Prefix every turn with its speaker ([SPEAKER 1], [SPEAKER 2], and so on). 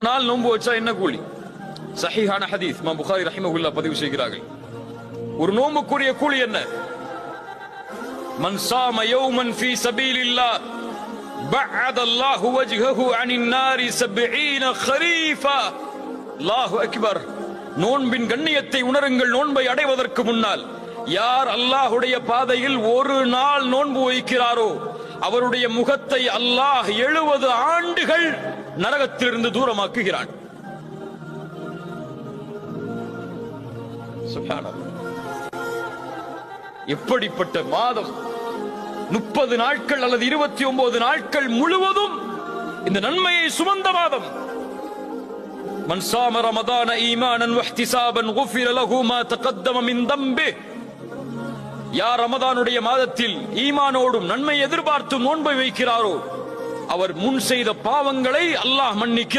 [SPEAKER 1] நாள் நோன்பு வச்சா என்ன கூலி? சஹீஹான ஹதீஸ் இமாம் புகாரி ரஹிமஹுல்லாஹ் பதிவு செய்கிறார்கள். ஒரு நோன்புக்குரிய கூலி என்ன? மன் ஸாம யௌமன் ஃபீ ஸபீலில்லாஹ் பஅத அல்லாஹு வஜ்ஹஹு அனின் நாரி 70 கரீஃபா. அல்லாஹு அக்பர். நோன்பின் கண்ணியத்தை உணருங்கள். நோன்பை அடைவதற்கு முன்னால் யார் அல்லாஹ்வுடைய பாதையில் ஒரு நாள் நோன்பு வைக்கிறாரோ அவருடைய முகத்தை அல்லாஹ் 70 ஆண்டுகள் நரகத்திலிருந்து தூரமாக்குகிறான். சுப்ஹானல்லாஹ். எப்படிப்பட்ட மாதம்! 30 நாட்கள் அல்லது 29 நாட்கள் முழுவதும் இந்த நன்மையை சுமந்த மாதம். மன் ஸாம ரமதான ஈமானன் வஹ்திஸாபன் குஃபிர லஹு மா தகத்தம மின் தம்பிஹ். யார் ரமதானுடைய மாதத்தில் ஈமானோடும் நன்மை எதிர்பார்த்து நோன்பை வைக்கிறாரோ அவர் முன் செய்த பாவங்களை அல்லாஹ் மன்னிக்கிறார்.